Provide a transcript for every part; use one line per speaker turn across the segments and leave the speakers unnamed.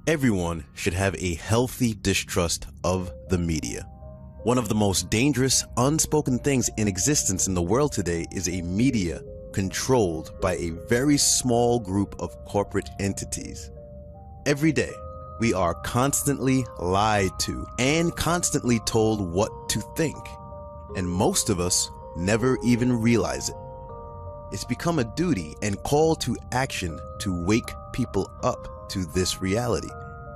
Everyone should have a healthy distrust of the media. One of the most dangerous, unspoken things in existence in the world today is a media controlled by a very small group of corporate entities. Every day, we are constantly lied to and constantly told what to think, and most of us never even realize it. It's become a duty and call to action to wake people up to this reality.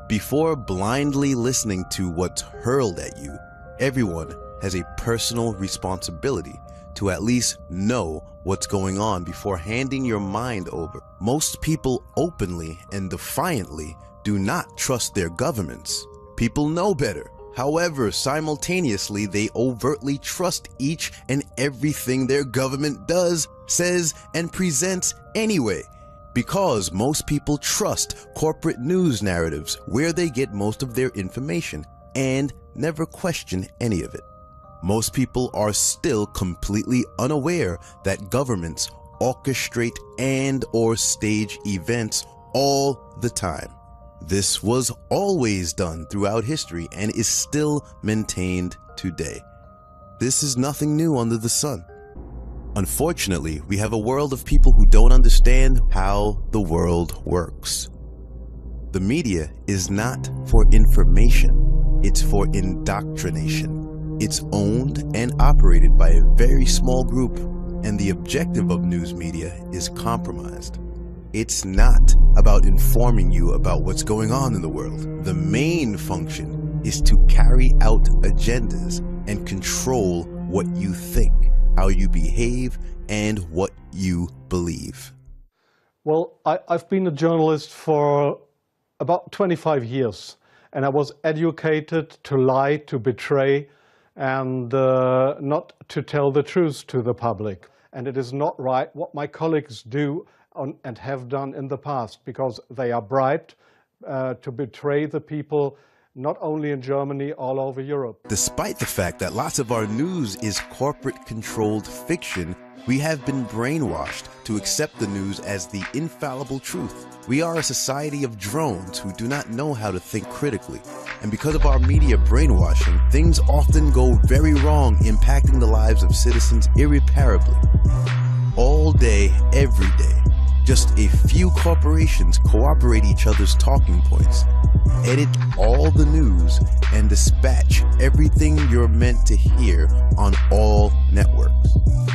Before blindly listening to what's hurled at you, everyone has a personal responsibility to at least know what's going on before handing your mind over. Most people openly and defiantly do not trust their governments. People know better. However, simultaneously, they overtly trust each and everything their government does, says, and presents anyway. Because most people trust corporate news narratives where they get most of their information and never question any of it. Most people are still completely unaware that governments orchestrate and/or stage events all the time. This was always done throughout history and is still maintained today. This is nothing new under the sun. Unfortunately, we have a world of people who don't understand how the world works. The media is not for information, it's for indoctrination. It's owned and operated by a very small group, and the objective of news media is compromised. It's not about informing you about what's going on in the world. The main function is to carry out agendas and control what you think, how you behave, and what you believe.
Well, I've been a journalist for about 25 years, and I was educated to lie, to betray, and not to tell the truth to the public. And it is not right what my colleagues do and have done in the past, because they are bribed to betray the people, not only in Germany, all over Europe.
Despite the fact that lots of our news is corporate-controlled fiction, we have been brainwashed to accept the news as the infallible truth. We are a society of drones who do not know how to think critically. And because of our media brainwashing, things often go very wrong, impacting the lives of citizens irreparably. All day, every day, just a few corporations cooperate each other's talking points, edit all the news, and dispatch everything you're meant to hear on all networks.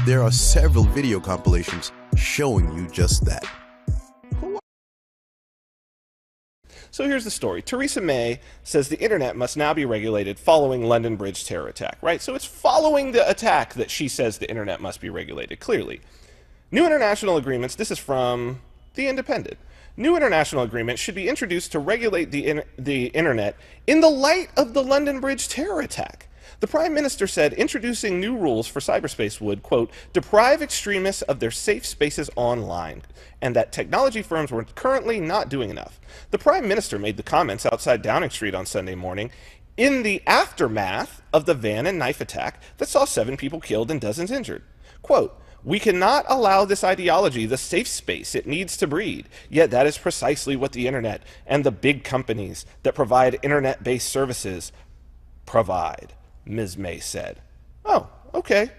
There are several video compilations showing you just that.
So here's the story. Theresa May says the internet must now be regulated following London Bridge terror attack, right? So it's following the attack that she says the internet must be regulated, clearly. New international agreements, this is from The Independent. New international agreements should be introduced to regulate the internet in the light of the London Bridge terror attack. The Prime Minister said introducing new rules for cyberspace would, quote, deprive extremists of their safe spaces online, and that technology firms were currently not doing enough. The Prime Minister made the comments outside Downing Street on Sunday morning in the aftermath of the van and knife attack that saw 7 people killed and dozens injured. Quote, we cannot allow this ideology the safe space it needs to breed, yet that is precisely what the internet and the big companies that provide internet-based services provide, Ms. May said. Oh, okay.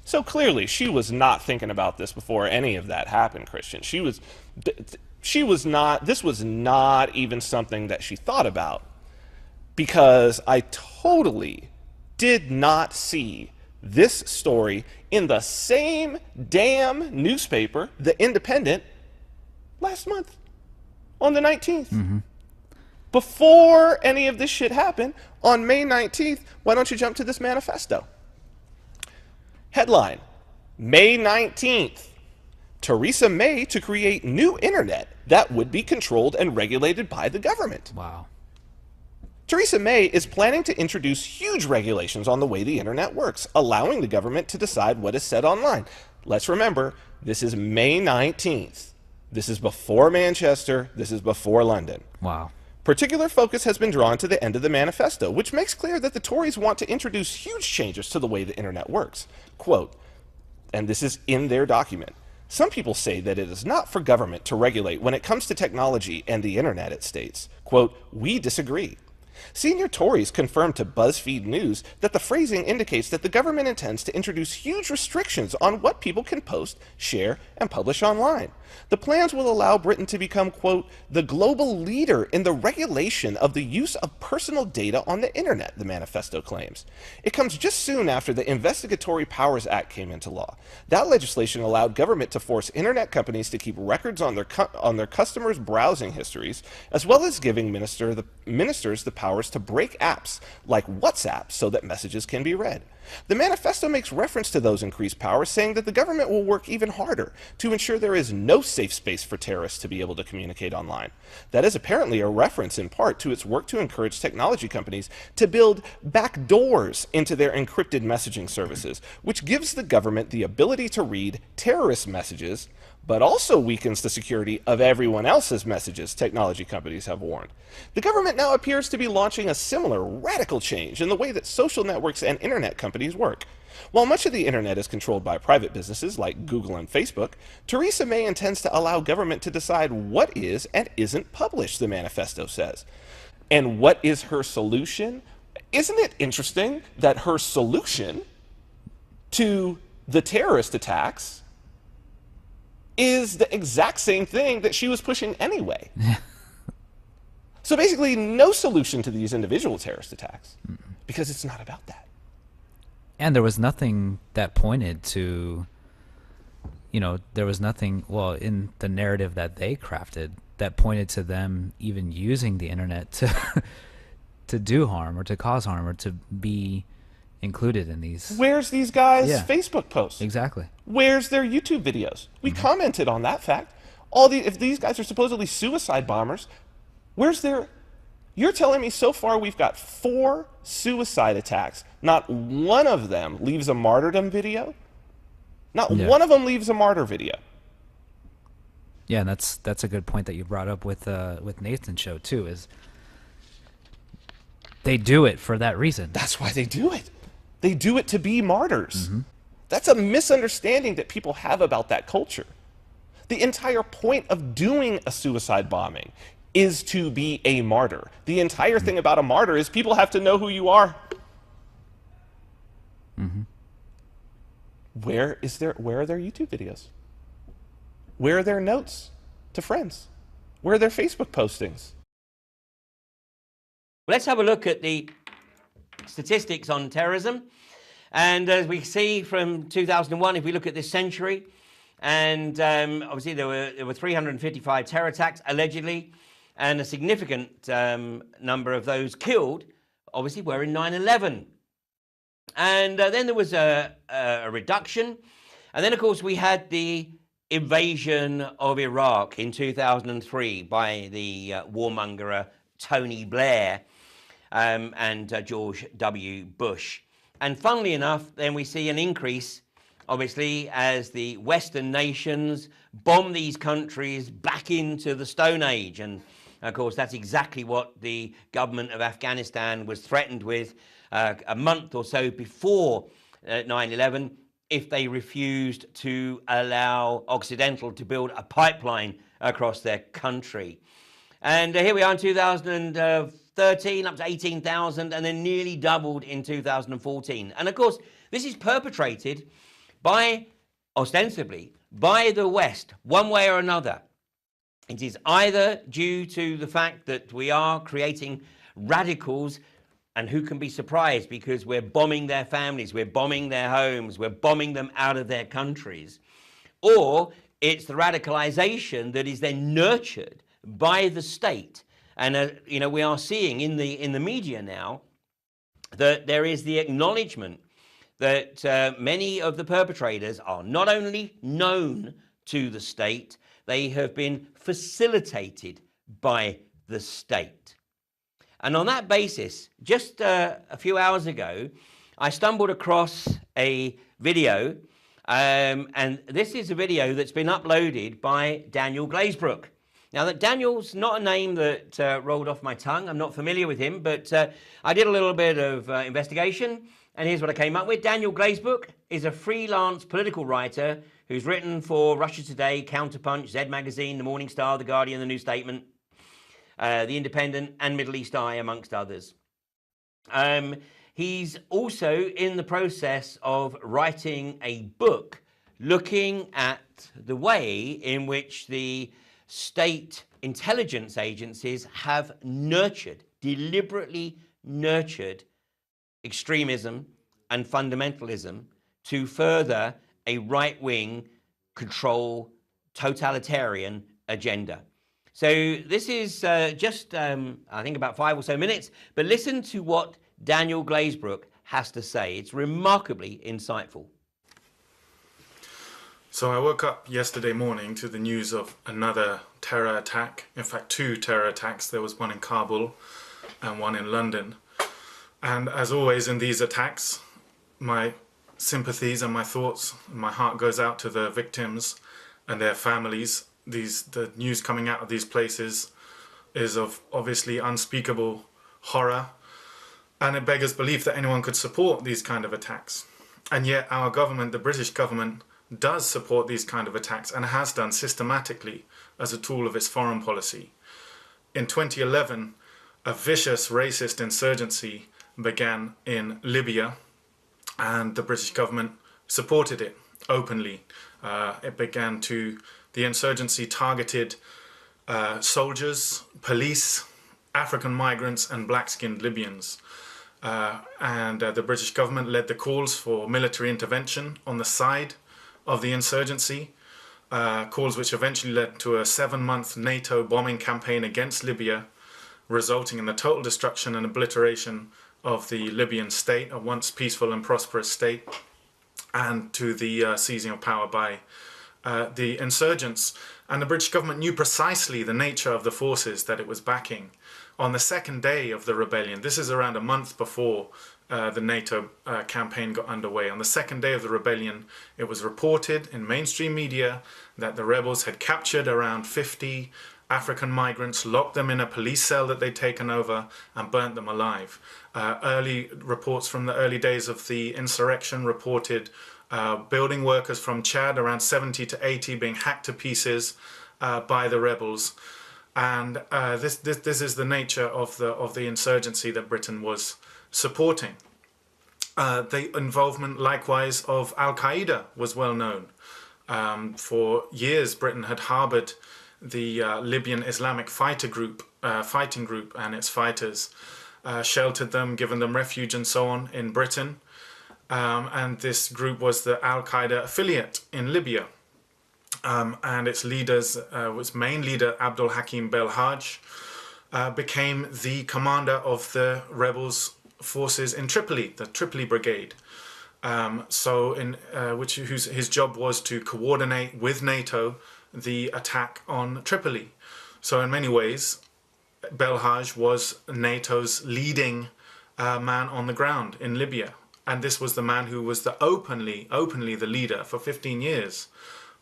So clearly she was not thinking about this before any of that happened, Christian. This was not even something that she thought about, because I totally did not see this story in the same damn newspaper, The Independent, last month on the 19th. Mm-hmm. Before any of this shit happened, on May 19th, why don't you jump to this manifesto? Headline, May 19th, Theresa May to create new internet that would be controlled and regulated by the government.
Wow.
Theresa May is planning to introduce huge regulations on the way the internet works, allowing the government to decide what is said online. Let's remember, this is May 19th. This is before Manchester. This is before London.
Wow.
Particular focus has been drawn to the end of the manifesto, which makes clear that the Tories want to introduce huge changes to the way the internet works. Quote, and this is in their document, Some people say that it is not for government to regulate when it comes to technology and the internet, it states. Quote, "We disagree." Senior Tories confirmed to BuzzFeed News that the phrasing indicates that the government intends to introduce huge restrictions on what people can post, share, and publish online. The plans will allow Britain to become, quote, "the global leader in the regulation of the use of personal data on the internet," the manifesto claims. It comes just soon after the Investigatory Powers Act came into law. That legislation allowed government to force internet companies to keep records on their customers' browsing histories, as well as giving ministers the powers to break apps like WhatsApp so that messages can be read. The manifesto makes reference to those increased powers, saying that the government will work even harder to ensure there is no safe space for terrorists to be able to communicate online. That is apparently a reference in part to its work to encourage technology companies to build backdoors into their encrypted messaging services, which gives the government the ability to read terrorist messages, but also weakens the security of everyone else's messages, technology companies have warned. The government now appears to be launching a similar radical change in the way that social networks and internet companies work. While much of the internet is controlled by private businesses like Google and Facebook, Theresa May intends to allow government to decide what is and isn't published, the manifesto says. And what is her solution? Isn't it interesting that her solution to the terrorist attacks is the exact same thing that she was pushing anyway? So basically, no solution to these individual terrorist attacks, because it's not about that.
And there was nothing that pointed to, there was nothing, well, in the narrative that they crafted that pointed to them even using the internet to do harm or to cause harm or to be included in these.
Where's these guys' Facebook posts?
Exactly.
Where's their YouTube videos? We commented on that fact. If these guys are supposedly suicide bombers, where's their... You're telling me so far we've got 4 suicide attacks. Not one of them leaves a martyrdom video? Not one of them leaves a martyr video.
Yeah, and that's a good point that you brought up with Nathan's show too, is they do it for that reason.
That's why they do it. They do it to be martyrs. That's a misunderstanding that people have about that culture. The entire point of doing a suicide bombing is to be a martyr. The entire thing about a martyr is people have to know who you are. Where are their YouTube videos? Where are their notes to friends? Where are their Facebook postings?
Let's have a look at the statistics on terrorism. And as we see from 2001, if we look at this century, and obviously there were 355 terror attacks allegedly, and a significant number of those killed obviously were in 9/11. And then there was a reduction. And then, of course, we had the invasion of Iraq in 2003 by the warmonger Tony Blair and George W. Bush. And funnily enough, then we see an increase, obviously, as the Western nations bomb these countries back into the Stone Age. And, of course, that's exactly what the government of Afghanistan was threatened with a month or so before 9/11, if they refused to allow Occidental to build a pipeline across their country. And here we are in 2013, up to 18,000, and then nearly doubled in 2014. And of course, this is perpetrated by, ostensibly, by the West, one way or another. It is either due to the fact that we are creating radicals, and who can be surprised, because we're bombing their families, we're bombing their homes, we're bombing them out of their countries, or it's the radicalization that is then nurtured by the state. And we are seeing in the media now that there is the acknowledgement that many of the perpetrators are not only known to the state, they have been facilitated by the state. And on that basis, just a few hours ago, I stumbled across a video, and this is a video that's been uploaded by Daniel Glazebrook. Now, that Daniel's not a name that rolled off my tongue. I'm not familiar with him, but I did a little bit of investigation, and here's what I came up with. Daniel Glazebrook is a freelance political writer who's written for Russia Today, Counterpunch, Z Magazine, The Morning Star, The Guardian, The New Statement, The Independent, and Middle East Eye, amongst others. He's also in the process of writing a book looking at the way in which the state intelligence agencies have deliberately nurtured extremism and fundamentalism to further a right-wing control totalitarian agenda. So this is just, I think, about 5 or so minutes, but listen to what Daniel Glazebrook has to say. It's remarkably insightful.
So I woke up yesterday morning to the news of another terror attack. In fact, 2 terror attacks. There was one in Kabul and one in London. And as always in these attacks, my sympathies and my thoughts, my heart goes out to the victims and their families. The news coming out of these places is of obviously unspeakable horror, and it beggars belief that anyone could support these kind of attacks. And yet our government, the British government, does support these kind of attacks and has done systematically as a tool of its foreign policy. In 2011, a vicious racist insurgency began in Libya, and the British government supported it openly. The insurgency targeted soldiers, police, African migrants and black-skinned Libyans. The British government led the calls for military intervention on the side of the insurgency, calls which eventually led to a 7-month NATO bombing campaign against Libya, resulting in the total destruction and obliteration of the Libyan state, a once peaceful and prosperous state, and to the seizing of power by the insurgents. And the British government knew precisely the nature of the forces that it was backing. On the second day of the rebellion, this is around a month before the NATO campaign got underway. On the second day of the rebellion, it was reported in mainstream media that the rebels had captured around 50 African migrants, locked them in a police cell that they'd taken over, and burnt them alive. Early reports from the early days of the insurrection reported building workers from Chad, around 70 to 80, being hacked to pieces by the rebels. And this is the nature of the insurgency that Britain was supporting. The involvement, likewise, of Al-Qaeda was well known. For years, Britain had harboured the Libyan Islamic fighting group and its fighters, sheltered them, given them refuge and so on in Britain. And this group was the Al-Qaeda affiliate in Libya. And its main leader, Abdul Hakim Belhaj, became the commander of the rebels' forces in Tripoli, the Tripoli Brigade. His job was to coordinate with NATO the attack on Tripoli. So in many ways, Belhaj was NATO's leading man on the ground in Libya. And this was the man who was openly the leader for 15 years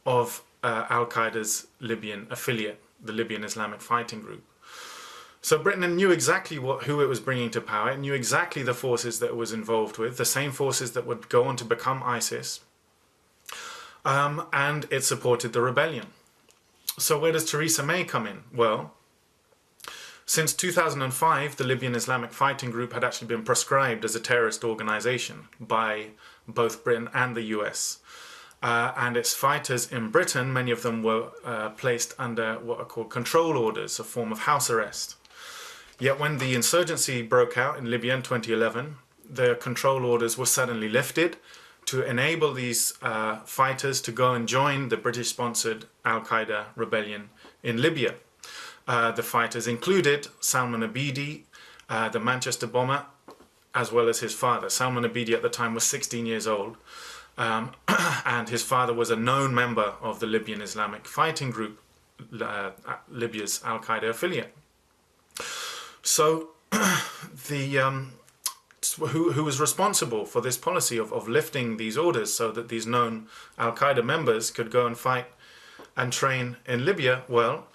of Al-Qaeda's Libyan affiliate, the Libyan Islamic Fighting Group. So Britain knew exactly who it was bringing to power. It knew exactly the forces that it was involved with, the same forces that would go on to become ISIS. And it supported the rebellion. So where does Theresa May come in? Well, since 2005, the Libyan Islamic Fighting Group had actually been proscribed as a terrorist organization by both Britain and the US. And its fighters in Britain, many of them were placed under what are called control orders, a form of house arrest. Yet when the insurgency broke out in Libya in 2011, the control orders were suddenly lifted to enable these fighters to go and join the British-sponsored Al-Qaeda rebellion in Libya. The fighters included Salman Abedi, the Manchester bomber, as well as his father. Salman Abedi at the time was 16 years old, and his father was a known member of the Libyan Islamic Fighting Group, Libya's Al-Qaeda affiliate. So who was responsible for this policy of lifting these orders so that these known Al-Qaeda members could go and fight and train in Libya? Well,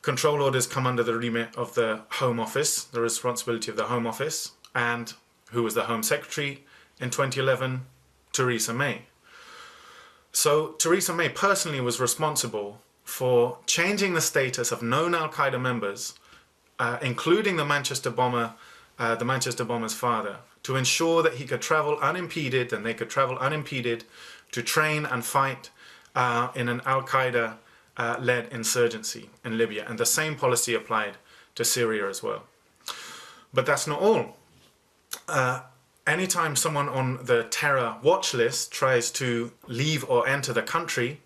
control orders come under the remit of the Home Office, the responsibility of the Home Office, and who was the Home Secretary in 2011, Theresa May. So Theresa May personally was responsible for changing the status of known Al-Qaeda members, including the Manchester bomber's father, to ensure that he could travel unimpeded and they could travel unimpeded to train and fight in an Al-Qaeda led insurgency in Libya. And the same policy applied to Syria as well. But that's not all. Anytime someone on the terror watch list tries to leave or enter the country,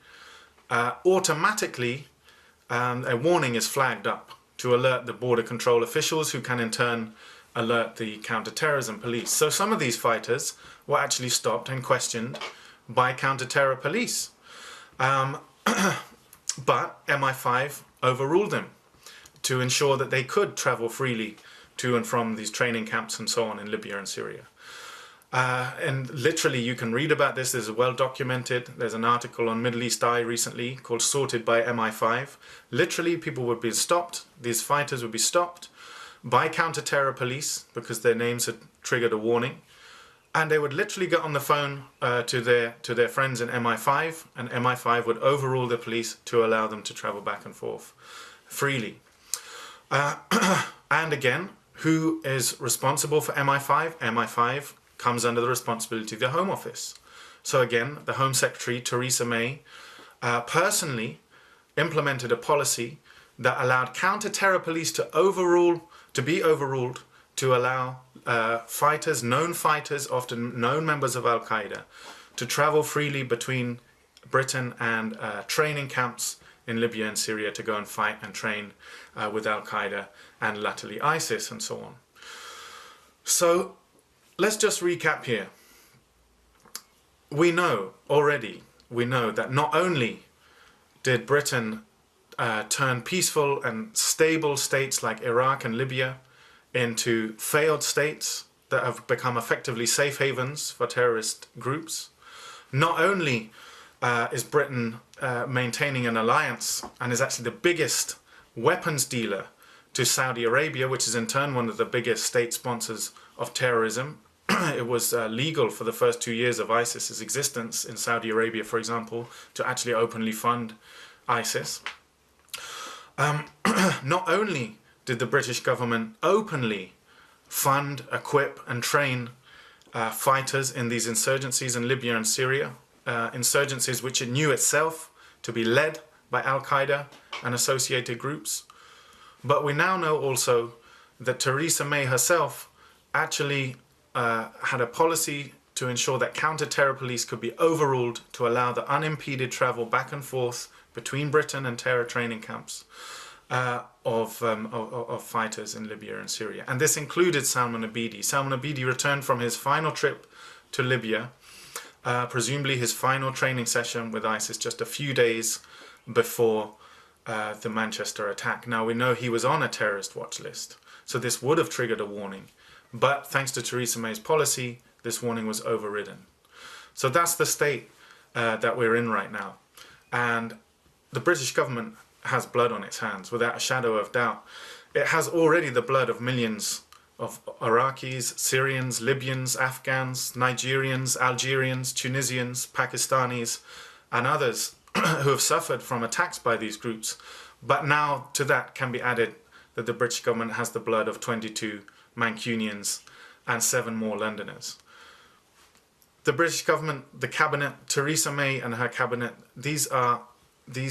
automatically a warning is flagged up to alert the border control officials, who can in turn alert the counter-terrorism police. So some of these fighters were actually stopped and questioned by counter-terror police. But MI5 overruled them to ensure that they could travel freely to and from these training camps and so on in Libya and Syria. And literally you can read about this. This is well documented. There's an article on Middle East Eye recently called Sorted by MI5. Literally people would be stopped, these fighters would be stopped by counter-terror police because their names had triggered a warning, and they would literally get on the phone to their friends in MI5, and MI5 would overrule the police to allow them to travel back and forth freely. And again, who is responsible for MI5? MI5 comes under the responsibility of the Home Office. So again, the Home Secretary, Theresa May, personally implemented a policy that allowed counter-terror police to be overruled to allow fighters, known fighters, often known members of Al-Qaeda, to travel freely between Britain and training camps in Libya and Syria to go and fight and train with Al-Qaeda and latterly ISIS and so on. So let's just recap here. We know that not only did Britain turn peaceful and stable states like Iraq and Libya into failed states that have become effectively safe havens for terrorist groups, not only is Britain maintaining an alliance and is actually the biggest weapons dealer to Saudi Arabia, which is in turn one of the biggest state sponsors of terrorism. It was legal for the first 2 years of ISIS's existence in Saudi Arabia, for example, to actually openly fund ISIS. Not only did the British government openly fund, equip and train fighters in these insurgencies in Libya and Syria, insurgencies which it knew itself to be led by Al-Qaeda and associated groups, but we now know also that Theresa May herself actually had a policy to ensure that counter-terror police could be overruled to allow the unimpeded travel back and forth between Britain and terror training camps of fighters in Libya and Syria. And this included Salman Abedi. Salman Abedi returned from his final trip to Libya, presumably his final training session with ISIS, just a few days before the Manchester attack. Now we know he was on a terrorist watch list, so this would have triggered a warning. But thanks to Theresa May's policy, this warning was overridden. So that's the state that we're in right now. And the British government has blood on its hands, without a shadow of doubt. It has already the blood of millions of Iraqis, Syrians, Libyans, Afghans, Nigerians, Algerians, Tunisians, Pakistanis, and others who have suffered from attacks by these groups. But now to that can be added that the British government has the blood of 22 Mancunians and 7 more Londoners. The British government, the cabinet, Theresa May and her cabinet, these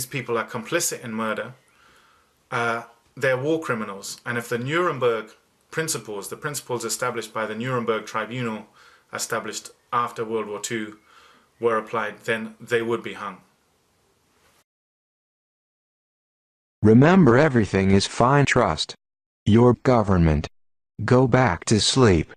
people are complicit in murder. They're war criminals. And if the Nuremberg principles, the principles established by the Nuremberg Tribunal, established after World War II, were applied, then they would be hung.
Remember, everything is fine. Trust your government. Go back to sleep.